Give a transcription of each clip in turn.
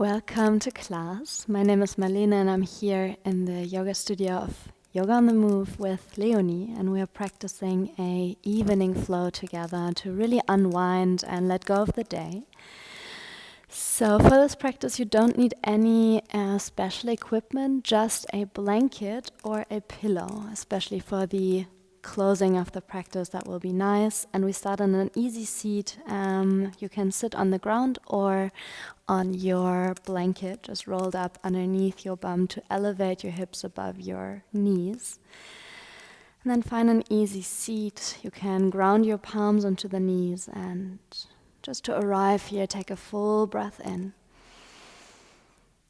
Welcome to class. My name is Marlene and I'm here in the yoga studio of Yoga on the Move with Leonie, and we are practicing a evening flow together to really unwind and let go of the day. So for this practice you don't need any special equipment, just a blanket or a pillow, especially for the closing of the practice. That will be nice. And we start on an easy seat. You can sit on the ground or on your blanket, just rolled up underneath your bum to elevate your hips above your knees. And then find an easy seat. You can ground your palms onto the knees, and just to arrive here, take a full breath in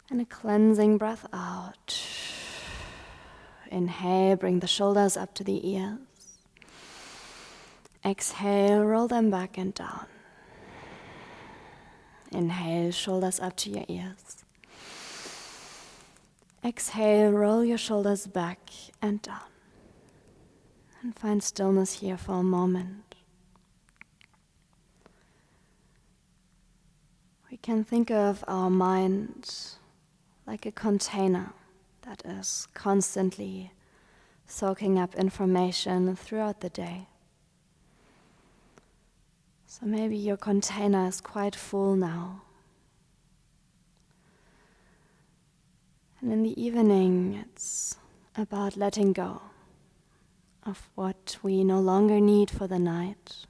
and a cleansing breath out. Inhale, bring the shoulders up to the ears. Exhale, roll them back and down. Inhale, shoulders up to your ears. Exhale, roll your shoulders back and down. And find stillness here for a moment. We can think of our mind like a container that is constantly soaking up information throughout the day. So maybe your container is quite full now. And in the evening, it's about letting go of what we no longer need for the night.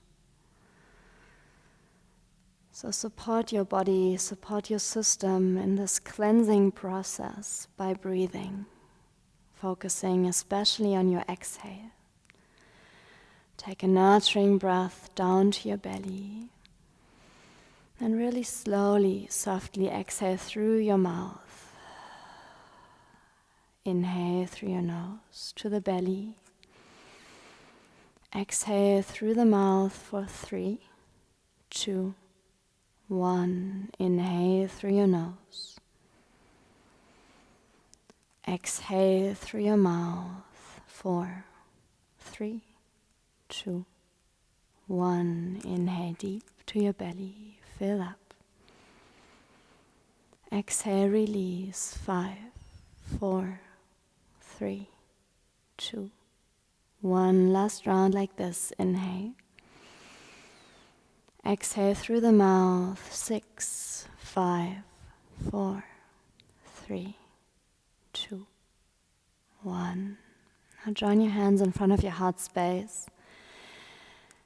So support your body, support your system in this cleansing process by breathing, focusing especially on your exhale. Take a nurturing breath down to your belly and really slowly, softly exhale through your mouth. Inhale through your nose to the belly. Exhale through the mouth for 3, 2, 1. Inhale through your nose. Exhale through your mouth. 4, 3, 2, 1. Inhale deep to your belly. Fill up. Exhale, release. 5, 4, 3, 2, 1. Last round like this. Inhale. Exhale through the mouth. 6, 5, 4, 3, 2, 1. Now join your hands in front of your heart space.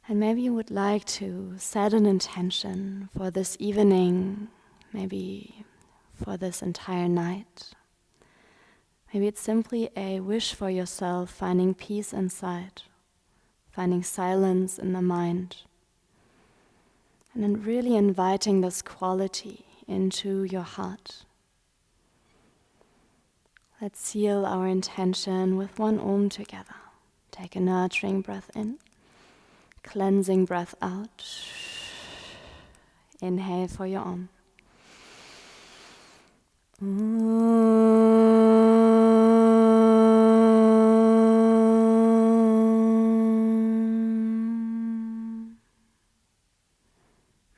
And maybe you would like to set an intention for this evening, maybe for this entire night. Maybe it's simply a wish for yourself, finding peace inside, finding silence in the mind. And then really inviting this quality into your heart. Let's seal our intention with one Om together. Take a nurturing breath in, cleansing breath out. Inhale for your Om.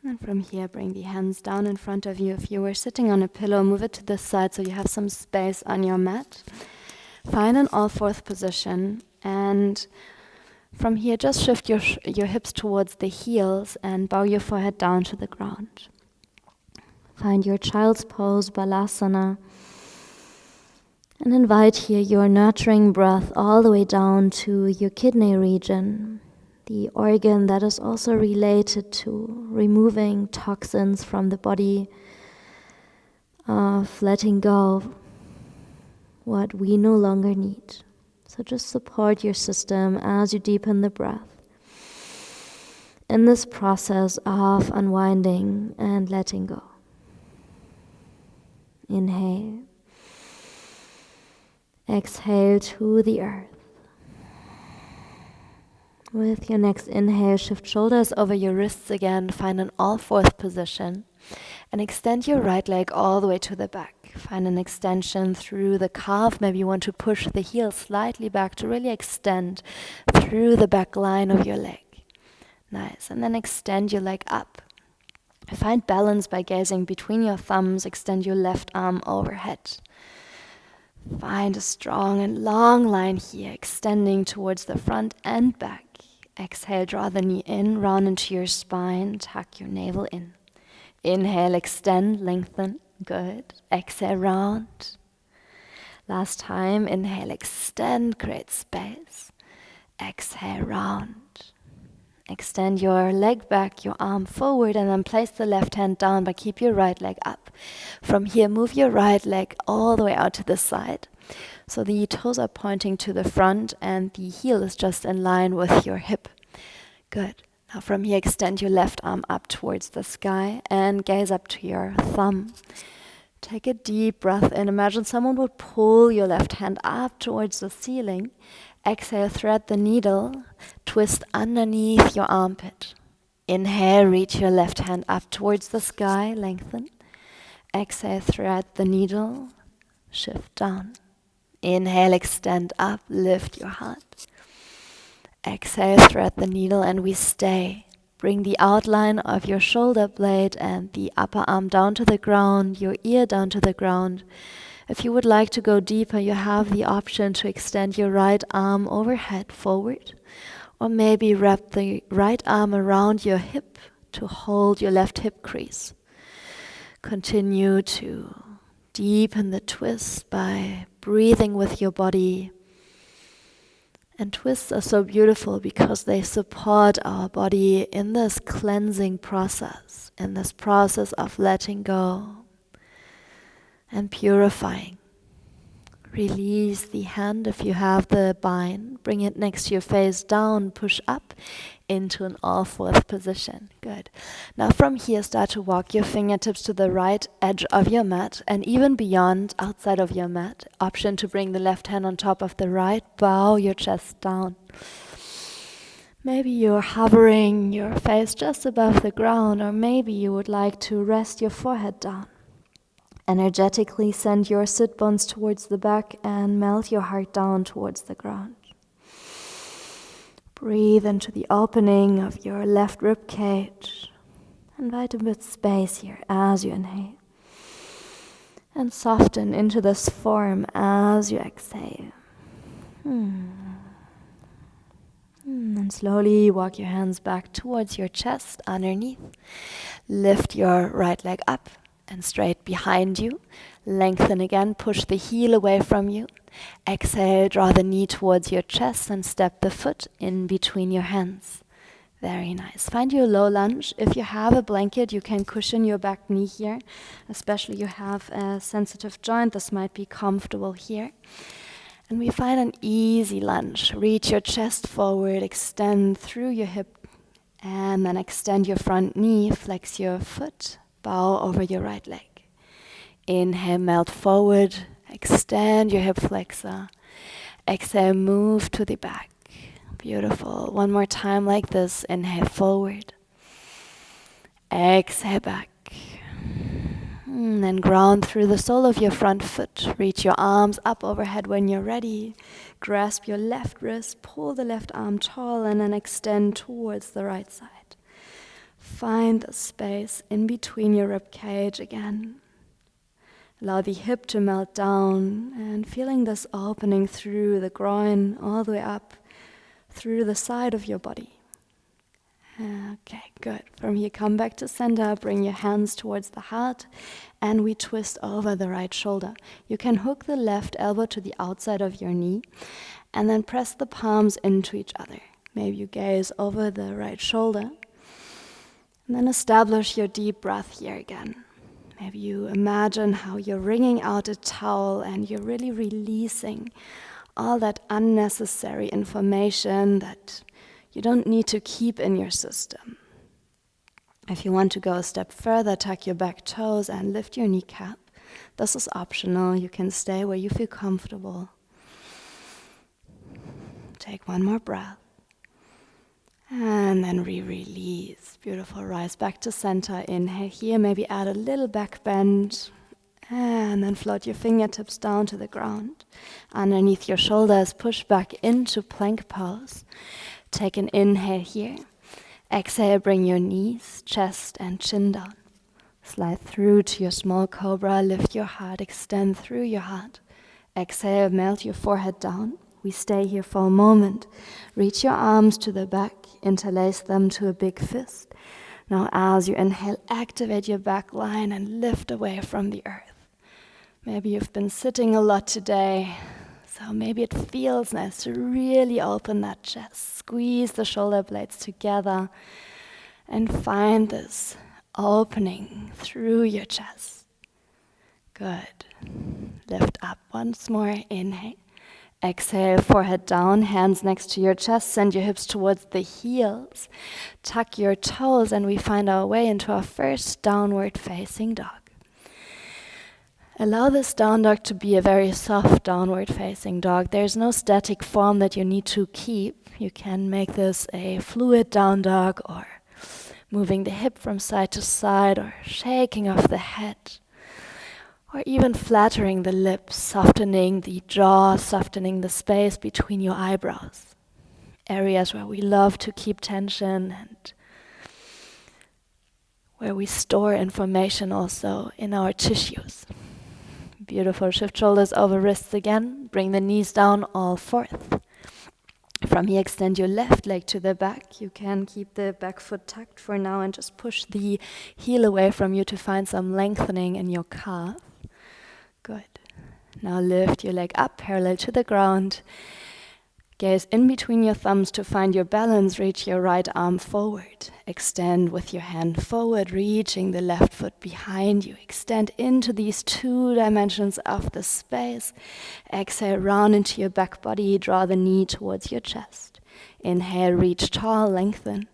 And from here, bring the hands down in front of you. If you were sitting on a pillow, move it to this side so you have some space on your mat. Find an all-fourth position, and from here, just shift your hips towards the heels and bow your forehead down to the ground. Find your child's pose, Balasana, and invite here your nurturing breath all the way down to your kidney region, the organ that is also related to removing toxins from the body, of letting go of what we no longer need. So just support your system as you deepen the breath in this process of unwinding and letting go. Inhale. Exhale to the earth. With your next inhale, shift shoulders over your wrists again, find an all-fourth position, and extend your right leg all the way to the back. Find an extension through the calf. Maybe you want to push the heel slightly back to really extend through the back line of your leg. Nice. And then extend your leg up. Find balance by gazing between your thumbs. Extend your left arm overhead. Find a strong and long line here, extending towards the front and back. Exhale, draw the knee in, round into your spine, tuck your navel in. Inhale, extend, lengthen. Good. Exhale, round. Last time, inhale, extend, create space. Exhale, round. Extend your leg back, your arm forward, and then place the left hand down, but keep your right leg up. From here, move your right leg all the way out to the side. So the toes are pointing to the front and the heel is just in line with your hip. Good. Now from here, extend your left arm up towards the sky and gaze up to your thumb. Take a deep breath in. Imagine someone would pull your left hand up towards the ceiling. Exhale, thread the needle, twist underneath your armpit. Inhale, reach your left hand up towards the sky, lengthen. Exhale, thread the needle, shift down. Inhale, extend up, lift your heart. Exhale, thread the needle, and we stay. Bring the outline of your shoulder blade and the upper arm down to the ground, your ear down to the ground. If you would like to go deeper, you have the option to extend your right arm overhead forward, or maybe wrap the right arm around your hip to hold your left hip crease. Continue to deepen the twist by breathing with your body. And twists are so beautiful because they support our body in this cleansing process, in this process of letting go and purifying. Release the hand if you have the bind. Bring it next to your face, down, push up into an all-fourth position. Good. Now from here, start to walk your fingertips to the right edge of your mat and even beyond, outside of your mat. Option to bring the left hand on top of the right. Bow your chest down. Maybe you're hovering your face just above the ground, or maybe you would like to rest your forehead down. Energetically send your sit bones towards the back and melt your heart down towards the ground. Breathe into the opening of your left rib cage. Invite a bit space here as you inhale. And soften into this form as you exhale. And slowly walk your hands back towards your chest, underneath. Lift your right leg up and straight behind you. Lengthen again, push the heel away from you. Exhale, draw the knee towards your chest and step the foot in between your hands. Very nice. Find your low lunge. If you have a blanket, you can cushion your back knee here. Especially you have a sensitive joint, this might be comfortable here. And we find an easy lunge. Reach your chest forward, extend through your hip, and then extend your front knee, flex your foot, bow over your right leg. Inhale, melt forward, extend your hip flexor. Exhale, move to the back. Beautiful. One more time like this. Inhale, forward. Exhale, back. And then ground through the sole of your front foot. Reach your arms up overhead when you're ready. Grasp your left wrist, pull the left arm tall, and then extend towards the right side. Find the space in between your rib cage again. Allow the hip to melt down and feeling this opening through the groin all the way up through the side of your body. Okay, good. From here, come back to center, bring your hands towards the heart, and we twist over the right shoulder. You can hook the left elbow to the outside of your knee and then press the palms into each other. Maybe you gaze over the right shoulder. And then establish your deep breath here again. Maybe you imagine how you're wringing out a towel and you're really releasing all that unnecessary information that you don't need to keep in your system. If you want to go a step further, tuck your back toes and lift your kneecap. This is optional. You can stay where you feel comfortable. Take one more breath. And then release. Beautiful. Rise back to center. Inhale here. Maybe add a little back bend. And then float your fingertips down to the ground. Underneath your shoulders, push back into plank pose. Take an inhale here. Exhale, bring your knees, chest, and chin down. Slide through to your small cobra, lift your heart, extend through your heart. Exhale, melt your forehead down. We stay here for a moment. Reach your arms to the back, interlace them to a big fist. Now as you inhale, activate your back line and lift away from the earth. Maybe you've been sitting a lot today, so maybe it feels nice to really open that chest. Squeeze the shoulder blades together and find this opening through your chest. Good. Lift up once more. Inhale. Exhale, forehead down, hands next to your chest. Send your hips towards the heels. Tuck your toes, and we find our way into our first downward facing dog. Allow this down dog to be a very soft downward facing dog. There's no static form that you need to keep. You can make this a fluid down dog, or moving the hip from side to side, or shaking off the head, or even flattering the lips, softening the jaw, softening the space between your eyebrows. Areas where we love to keep tension and where we store information also in our tissues. Beautiful. Shift shoulders over wrists again. Bring the knees down, all fourth. From here, extend your left leg to the back. You can keep the back foot tucked for now and just push the heel away from you to find some lengthening in your calf. Good. Now lift your leg up parallel to the ground. Gaze in between your thumbs to find your balance. Reach your right arm forward. Extend with your hand forward, reaching the left foot behind you. Extend into these 2 dimensions of the space. Exhale, round into your back body. Draw the knee towards your chest. Inhale, reach tall, lengthen.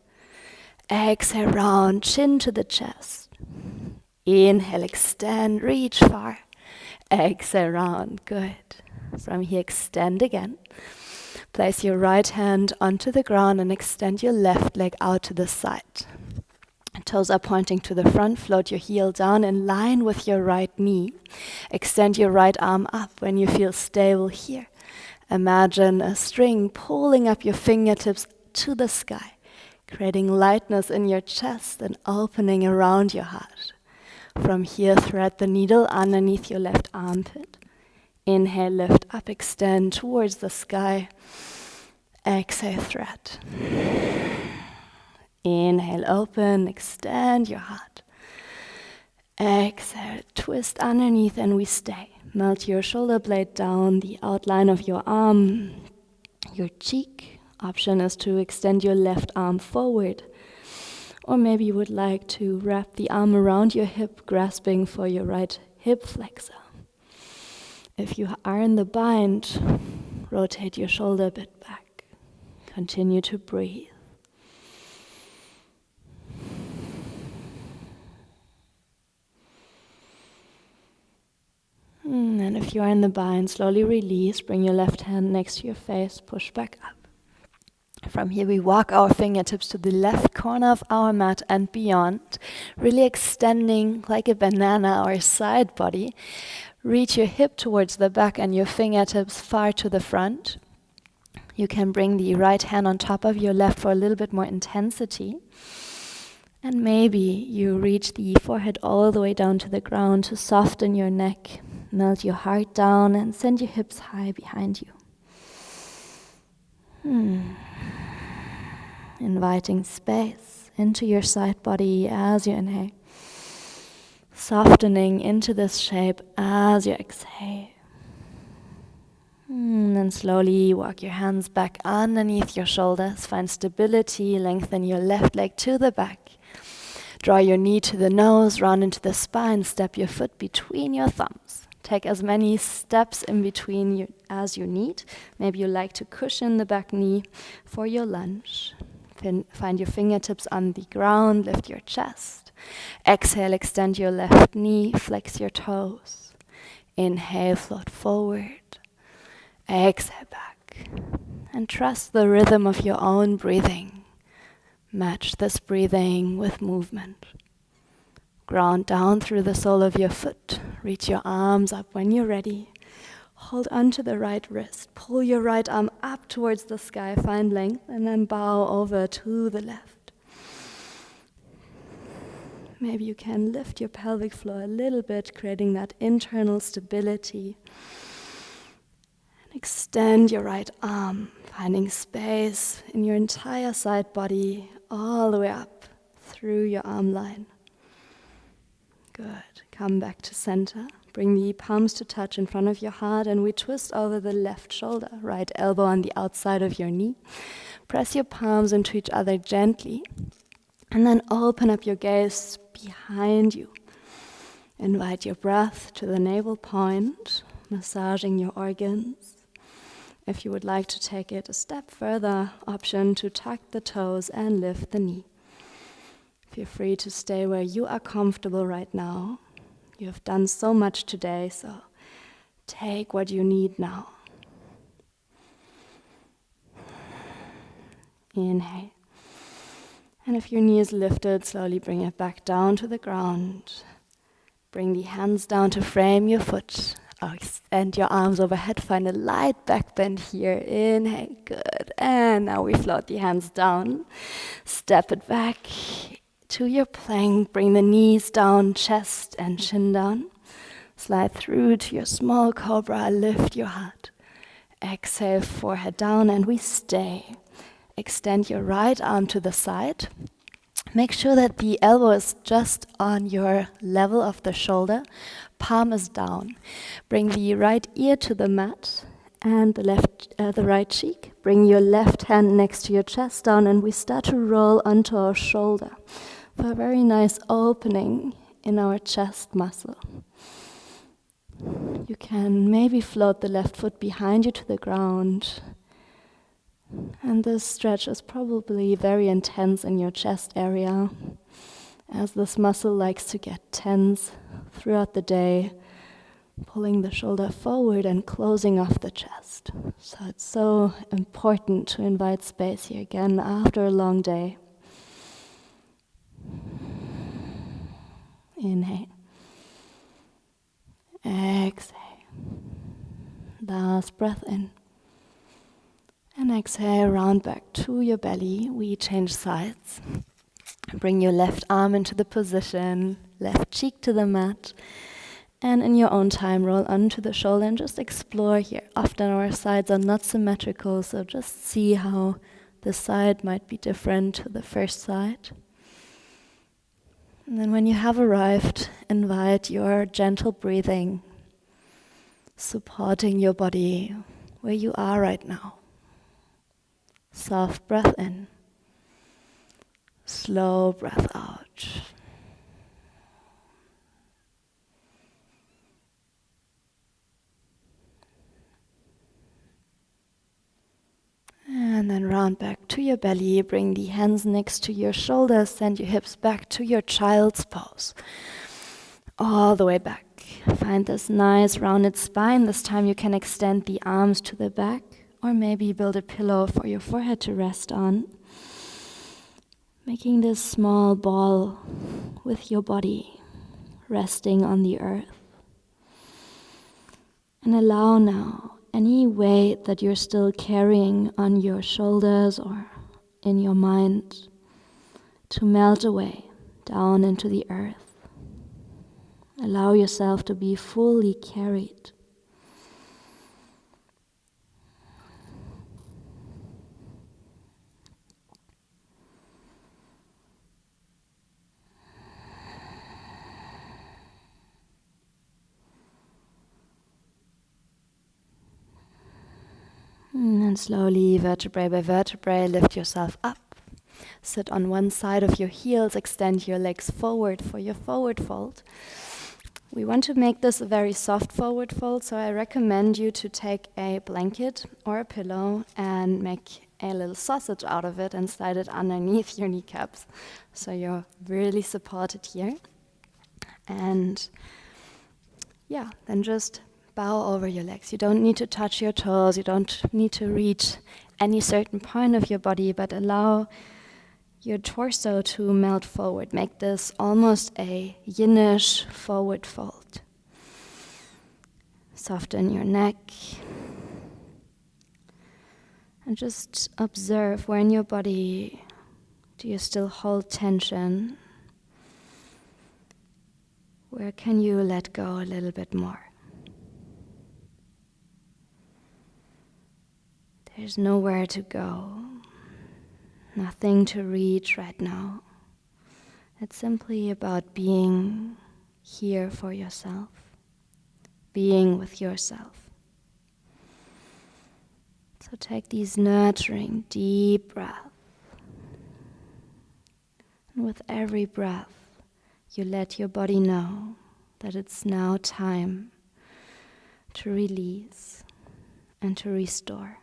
Exhale, round, chin to the chest. Inhale, extend, reach far. Exhale, round. Good. From here, extend again. Place your right hand onto the ground and extend your left leg out to the side. Toes are pointing to the front. Float your heel down in line with your right knee. Extend your right arm up when you feel stable here. Imagine a string pulling up your fingertips to the sky, creating lightness in your chest and opening around your heart. From here, thread the needle underneath your left armpit. Inhale, lift up, extend towards the sky. Exhale, thread. Inhale, open, extend your heart. Exhale, twist underneath, and we stay. Melt your shoulder blade down, the outline of your arm, your cheek. Option is to extend your left arm forward. Or maybe you would like to wrap the arm around your hip, grasping for your right hip flexor. If you are in the bind, rotate your shoulder a bit back. Continue to breathe. And if you are in the bind, slowly release. Bring your left hand next to your face, push back up. From here, we walk our fingertips to the left corner of our mat and beyond, really extending like a banana or side body. Reach your hip towards the back and your fingertips far to the front. You can bring the right hand on top of your left for a little bit more intensity. And maybe you reach the forehead all the way down to the ground to soften your neck, melt your heart down, and send your hips high behind you. Inviting space into your side body as you inhale. Softening into this shape as you exhale. And slowly walk your hands back underneath your shoulders. Find stability. Lengthen your left leg to the back. Draw your knee to the nose. Round into the spine. Step your foot between your thumbs. Take as many steps in between as you need. Maybe you like to cushion the back knee for your lunge. Find your fingertips on the ground. Lift your chest. Exhale, extend your left knee, flex your toes. Inhale, float forward. Exhale back. And trust the rhythm of your own breathing. Match this breathing with movement. Ground down through the sole of your foot. Reach your arms up when you're ready. Hold onto the right wrist. Pull your right arm up towards the sky. Find length and then bow over to the left. Maybe you can lift your pelvic floor a little bit, creating that internal stability. And extend your right arm, finding space in your entire side body, all the way up through your arm line. Good. Come back to center. Bring the palms to touch in front of your heart, and we twist over the left shoulder, right elbow on the outside of your knee. Press your palms into each other gently, and then open up your gaze behind you. Invite your breath to the navel point, massaging your organs. If you would like to take it a step further, option to tuck the toes and lift the knee. Feel free to stay where you are comfortable right now. You have done so much today, so take what you need now. Inhale. And if your knee is lifted, slowly bring it back down to the ground. Bring the hands down to frame your foot. Extend your arms overhead. Find a light back bend here. Inhale, good. And now we float the hands down. Step it back to your plank. Bring the knees down, chest and chin down. Slide through to your small cobra. Lift your heart. Exhale, forehead down, and we stay. Extend your right arm to the side. Make sure that the elbow is just on your level of the shoulder. Palm is down. Bring the right ear to the mat and the right cheek. Bring your left hand next to your chest down, and we start to roll onto our shoulder for a very nice opening in our chest muscle. You can maybe float the left foot behind you to the ground. And this stretch is probably very intense in your chest area, as this muscle likes to get tense throughout the day, pulling the shoulder forward and closing off the chest. So it's so important to invite space here again after a long day. Inhale. Exhale. Last breath in. And exhale, round back to your belly. We change sides. Bring your left arm into the position, left cheek to the mat. And in your own time, roll onto the shoulder and just explore here. Often our sides are not symmetrical, so just see how the side might be different to the first side. And then when you have arrived, invite your gentle breathing, supporting your body where you are right now. Soft breath in, slow breath out. And then round back to your belly, bring the hands next to your shoulders, send your hips back to your child's pose. All the way back. Find this nice rounded spine. This time you can extend the arms to the back, or maybe build a pillow for your forehead to rest on. Making this small ball with your body resting on the earth. And allow now any weight that you're still carrying on your shoulders or in your mind to melt away down into the earth. Allow yourself to be fully carried. And slowly, vertebrae by vertebrae, lift yourself up. Sit on one side of your heels, extend your legs forward for your forward fold. We want to make this a very soft forward fold, so I recommend you to take a blanket or a pillow and make a little sausage out of it and slide it underneath your kneecaps. So you're really supported here. And yeah, then just bow over your legs. You don't need to touch your toes. You don't need to reach any certain point of your body, but allow your torso to melt forward. Make this almost a yin-ish forward fold. Soften your neck. And just observe where in your body do you still hold tension. Where can you let go a little bit more? There's nowhere to go, nothing to reach right now. It's simply about being here for yourself, being with yourself. So take these nurturing, deep breaths. And with every breath, you let your body know that it's now time to release and to restore.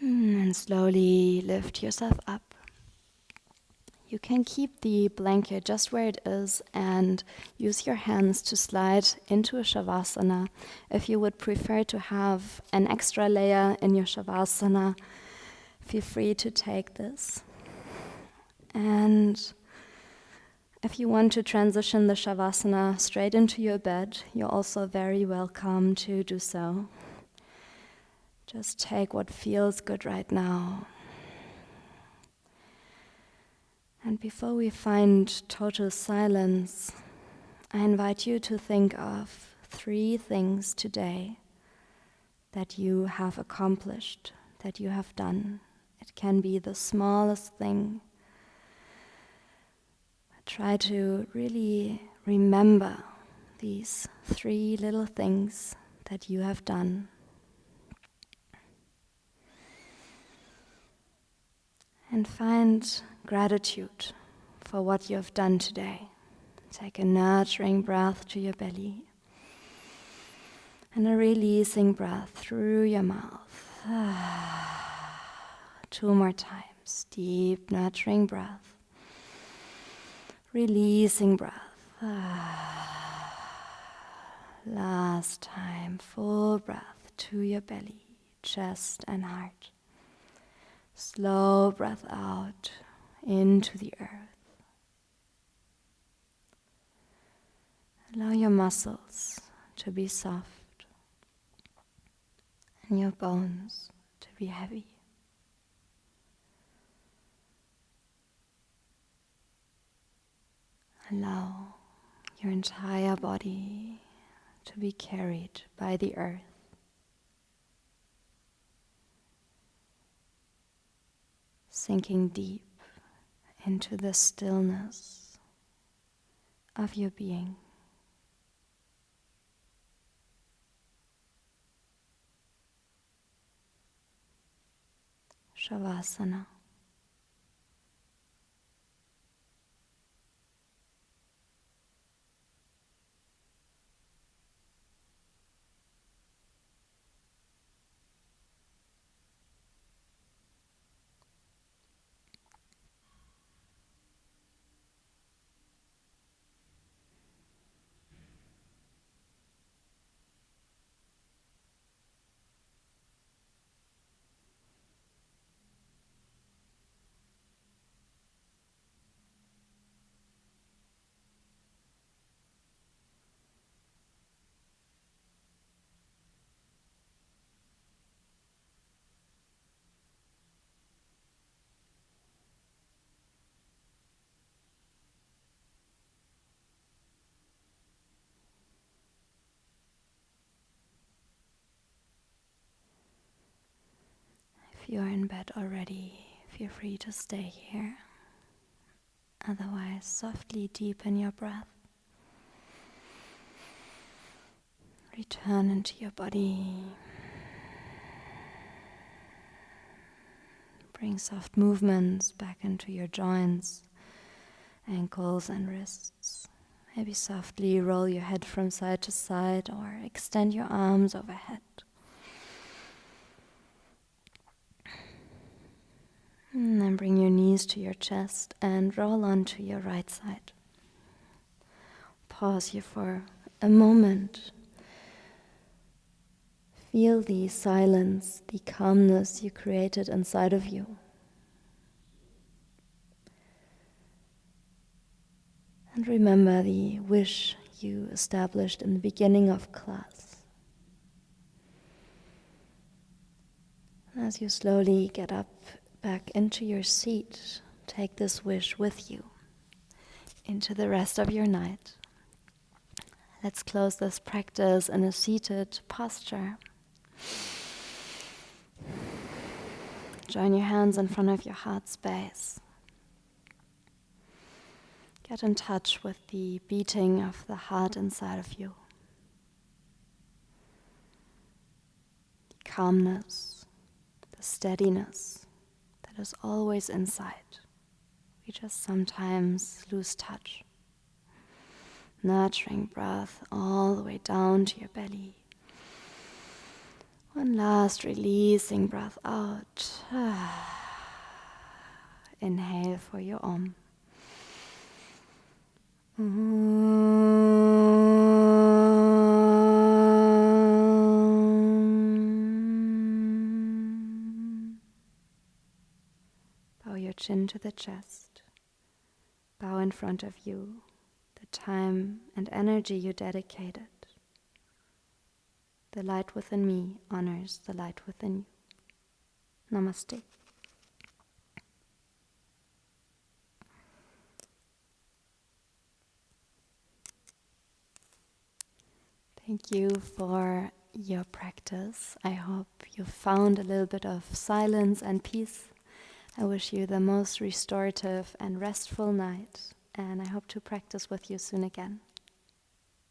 And slowly lift yourself up. You can keep the blanket just where it is and use your hands to slide into a Shavasana. If you would prefer to have an extra layer in your Shavasana, feel free to take this. And if you want to transition the Shavasana straight into your bed, you're also very welcome to do so. Just take what feels good right now. And before we find total silence, I invite you to think of 3 things today that you have accomplished, that you have done. It can be the smallest thing. Try to really remember these 3 little things that you have done. And find gratitude for what you have done today. Take a nurturing breath to your belly and a releasing breath through your mouth. 2 more times. Deep, nurturing breath. Releasing breath. Last time, full breath to your belly, chest and heart. Slow breath out into the earth. Allow your muscles to be soft and your bones to be heavy. Allow your entire body to be carried by the earth. Sinking deep into the stillness of your being. Shavasana. If you are in bed already, feel free to stay here. Otherwise, softly deepen your breath. Return into your body. Bring soft movements back into your joints, ankles and wrists. Maybe softly roll your head from side to side or extend your arms overhead. And then bring your knees to your chest and roll onto your right side. Pause here for a moment. Feel the silence, the calmness you created inside of you. And remember the wish you established in the beginning of class. As you slowly get up back into your seat, take this wish with you into the rest of your night. Let's close this practice in a seated posture. Join your hands in front of your heart space. Get in touch with the beating of the heart inside of you. The calmness, the steadiness that is always inside. We just sometimes lose touch. Nurturing breath all the way down to your belly. One last releasing breath out. Inhale for your Om. Bow your chin to the chest. Bow in front of you the time and energy you dedicated. The light within me honors the light within you. Namasté. Thank you for your practice. I hope you found a little bit of silence and peace. I wish you the most restorative and restful night, and I hope to practice with you soon again.